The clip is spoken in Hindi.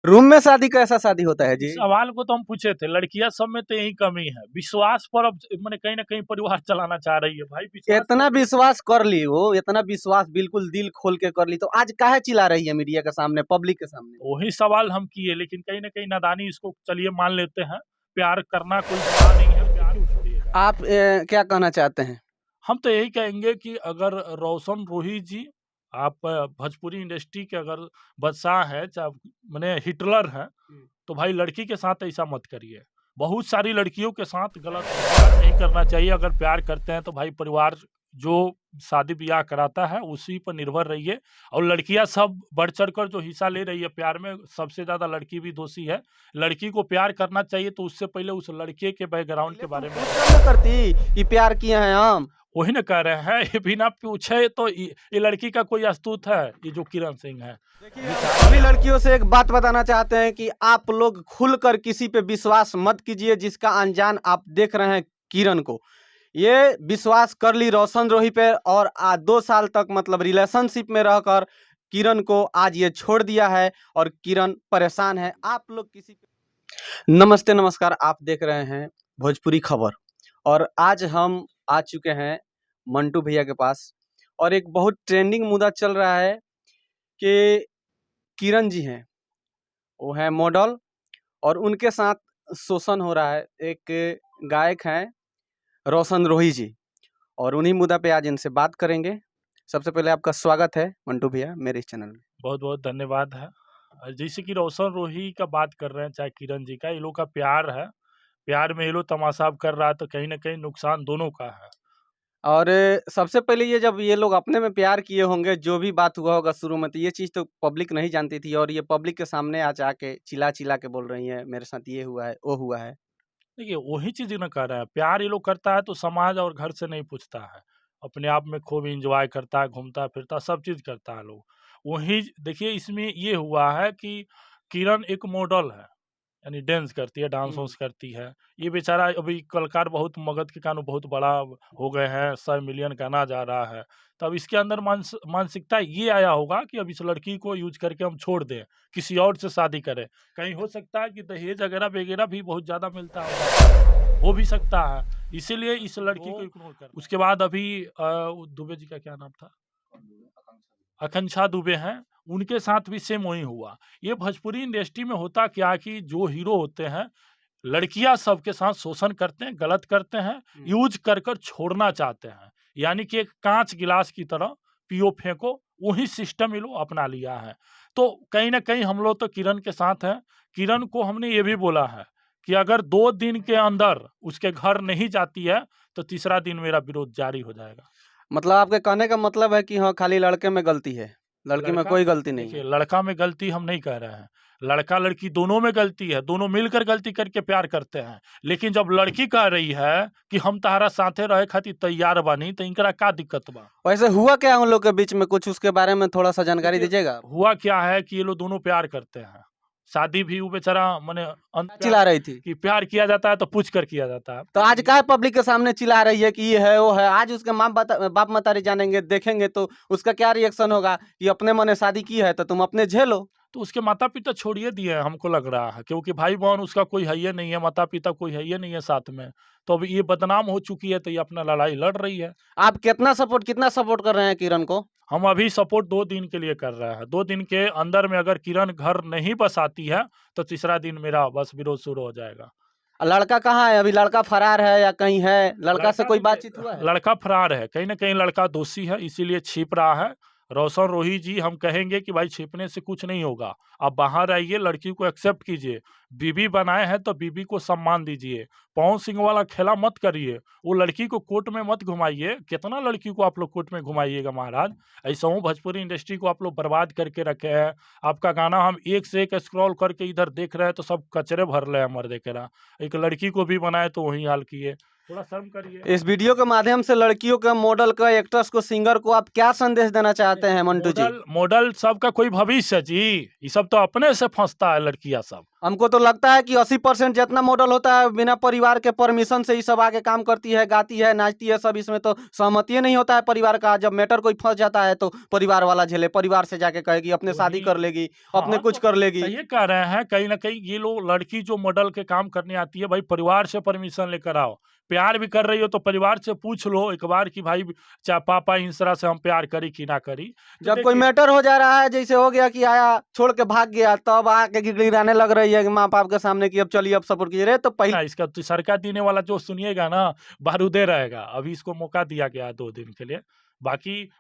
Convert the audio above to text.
रूम में शादी कैसा शादी होता है जी? सवाल को तो हम पूछे थे, लड़कियां सब में तो यही कमी है, विश्वास पर अब मैंने कहीं ना कहीं परिवार चलाना चाह रही है भाई। विश्वास इतना विश्वास कर ली हो, इतना विश्वास बिल्कुल दिल खोल के कर ली, तो आज काहे चिल्ला रही है मीडिया के सामने, पब्लिक के सामने? वही सवाल हम किए, लेकिन कहीं ना कहीं नादानी इसको चलिए मान लेते हैं। प्यार करना कोई गुनाह नहीं है, प्यार क्यों छोड़िएगा। आप क्या कहना चाहते हैं? हम तो यही कहेंगे कि अगर रोशन रोही जी आप भोजपुरी इंडस्ट्री के अगर बादशाह है, चाहे मैंने हिटलर है, तो भाई लड़की के साथ ऐसा मत करिए। बहुत सारी लड़कियों के साथ गलत व्यवहार नहीं करना चाहिए। अगर प्यार करते हैं तो भाई परिवार जो शादी ब्याह कराता है उसी पर निर्भर रहिए। और लड़कियां सब बढ़ चढ़ कर जो हिस्सा ले रही है प्यार में, सबसे ज्यादा लड़की भी दोषी है। लड़की को प्यार करना चाहिए तो उससे पहले उस लड़के के बैकग्राउंड के बारे में करती कि प्यार किए हैं हम। वही न कह रहे हैं। ये बिना पूछे तो ये लड़की का कोई अस्तूत है, ये जो किरण सिंह है। सभी लड़कियों से एक बात बताना चाहते हैं कि आप लोग खुलकर किसी पे विश्वास मत कीजिए, जिसका अनजान आप देख रहे हैं किरण को। ये विश्वास कर ली रोशन रोही पे, और 2 साल तक मतलब रिलेशनशिप में रहकर किरण को आज ये छोड़ दिया है और किरण परेशान है। आप लोग किसी पे नमस्ते नमस्कार, आप देख रहे हैं भोजपुरी खबर, और आज हम आ चुके हैं मंटू भैया के पास। और एक बहुत ट्रेंडिंग मुद्दा चल रहा है कि किरण जी हैं, वो है मॉडल, और उनके साथ शोषण हो रहा है। एक गायक हैं रोशन रोही जी, और उन्हीं मुद्दा पे आज इनसे बात करेंगे। सबसे पहले आपका स्वागत है मंटू भैया मेरे इस चैनल में। बहुत बहुत धन्यवाद है। जैसे कि रोशन रोही का बात कर रहे हैं, चाहे किरण जी का, ये लोग का प्यार है। प्यार में ये लोग तमाशा कर रहा है तो कहीं ना कहीं नुकसान दोनों का है। और सबसे पहले ये जब ये लोग अपने में प्यार किए होंगे, जो भी बात हुआ होगा शुरू में, तो ये चीज़ तो पब्लिक नहीं जानती थी, और ये पब्लिक के सामने आज आके चिल्ला चिल्ला के बोल रही हैं मेरे साथ ये हुआ है वो हुआ है। देखिए वही चीज ना कर रहा है। प्यार ये लोग करता है तो समाज और घर से नहीं पूछता है, अपने आप में खूब इंजॉय करता है, घूमता फिरता सब चीज करता है लोग। वही देखिए इसमें ये हुआ है कि किरण एक मॉडल है, यानी डांस करती है, डांस वांस करती है। ये बेचारा अभी कलाकार बहुत मगध के कानून बहुत बड़ा हो गए हैं, 100 मिलियन गाना जा रहा है। तब इसके अंदर मानसिकता ये आया होगा कि अब इस लड़की को यूज करके हम छोड़ दें, किसी और से शादी करें। कहीं हो सकता है कि दहेज वगैरह वगैरह भी बहुत ज्यादा मिलता होगा, हो भी सकता है, इसीलिए इस लड़की को इग्नोर कर। उसके बाद अभी दुबे जी का क्या नाम था, आकांक्षा दुबे हैं, उनके साथ भी सेम वही हुआ। ये भोजपुरी इंडस्ट्री में होता क्या कि जो हीरो होते हैं, लड़कियां सबके साथ शोषण करते हैं, गलत करते हैं, यूज कर कर छोड़ना चाहते हैं। यानी कि एक कांच गिलास की तरह पियो फेंको, वही सिस्टम ये लोग अपना लिया है। तो कहीं ना कहीं हम लोग तो किरण के साथ हैं। किरण को हमने ये भी बोला है कि अगर 2 दिन के अंदर उसके घर नहीं जाती है तो तीसरा दिन मेरा विरोध जारी हो जाएगा। मतलब आपके कहने का मतलब है कि हाँ खाली लड़के में गलती है, लड़की में कोई गलती नहीं देखिए है। लड़का में गलती हम नहीं कह रहे हैं, लड़का लड़की दोनों में गलती है, दोनों मिलकर गलती करके प्यार करते हैं। लेकिन जब लड़की कह रही है कि हम तारा साथे रहे खातिर तैयार बानी, तो इनकरा का दिक्कत बा। वैसे हुआ क्या उन लोग के बीच में, कुछ उसके बारे में थोड़ा सा जानकारी दीजिएगा। हुआ क्या है कि ये लोग दोनों प्यार करते हैं। शादी भी वो बेचारा मैंने चिल्ला रही थी कि प्यार किया जाता है तो पूछ कर किया जाता है। तो आज क्या पब्लिक के सामने चिल्ला रही है कि ये है वो है? आज उसके बाप मतारी जानेंगे, देखेंगे, तो उसका क्या रिएक्शन होगा कि अपने मन में शादी की है तो तुम अपने झेलो। तो उसके माता पिता छोड़िए दिए हैं, हमको लग रहा है, क्योंकि भाई बहन उसका कोई है ही नहीं है, माता पिता कोई है ही नहीं है साथ में। तो अब ये बदनाम हो चुकी है तो ये अपना लड़ाई लड़ रही है। आप कितना सपोर्ट कर रहे हैं किरण को? हम अभी सपोर्ट 2 दिन के लिए कर रहे हैं। 2 दिन के अंदर में अगर किरण घर नहीं बसाती है तो तीसरा दिन मेरा बस विरोध शुरू हो जाएगा। लड़का कहाँ है अभी? लड़का फरार है या कहीं है? लड़का से कोई बातचीत हुआ है? लड़का फरार है, कहीं ना कहीं लड़का दोषी है, इसीलिए छिप रहा है। रोशन रोही जी हम कहेंगे कि भाई छिपने से कुछ नहीं होगा, आप बाहर आइए, लड़की को एक्सेप्ट कीजिए। बीबी बनाए हैं तो बीबी को सम्मान दीजिए। पवन सिंह वाला खेला मत करिए, वो लड़की को कोर्ट में मत घुमाइए। कितना लड़की को आप लोग कोर्ट में घुमाइएगा महाराज? ऐसा हूँ भोजपुरी इंडस्ट्री को आप लोग बर्बाद करके रखे हैं। आपका गाना हम एक से एक स्क्रॉल करके इधर देख रहे हैं तो सब कचरे भर रहे हैं मर देख रहा। एक लड़की को भी बनाए तो वही हाल किए, थोड़ा शर्म करिए। इस वीडियो के माध्यम से लड़कियों का, मॉडल का, एक्ट्रेस को, सिंगर को आप क्या संदेश देना चाहते हैं मंटू जी? मॉडल सब का कोई भविष्य जी, ये सब तो अपने से फंसता है लड़कियां सब। हमको तो लगता है कि 80% जितना मॉडल होता है बिना परिवार के परमिशन से ही सब आके काम करती है, गाती है, नाचती है, सब इसमें तो सहमति नहीं होता है परिवार का। जब मैटर कोई फंस जाता है तो परिवार वाला झेले, परिवार से जाके कहेगी, अपने शादी वही कर लेगी, अपने हाँ, कुछ तो कर लेगी। सही कह रहे हैं, कहीं न कहीं ये लोग लड़की जो मॉडल के काम करने आती है, भाई परिवार से परमिशन लेकर आओ। प्यार भी कर रही हो तो परिवार से पूछ लो एक बार कि भाई चाहे पापा इस तरह से हम प्यार करी कि ना करी। तो जब कोई देखिए मैटर हो जा रहा है, जैसे हो गया कि आया छोड़ के भाग गया, तब आके गिड़गिड़ाने लग रही है कि माँ बाप के सामने कि अब चलिए अब सपोर्ट कीजिए। अरे तो पहले ना इसका तो सरका देने वाला जो सुनिएगा ना, बारूदे रहेगा। अभी इसको मौका दिया गया है 2 दिन के लिए। बाकी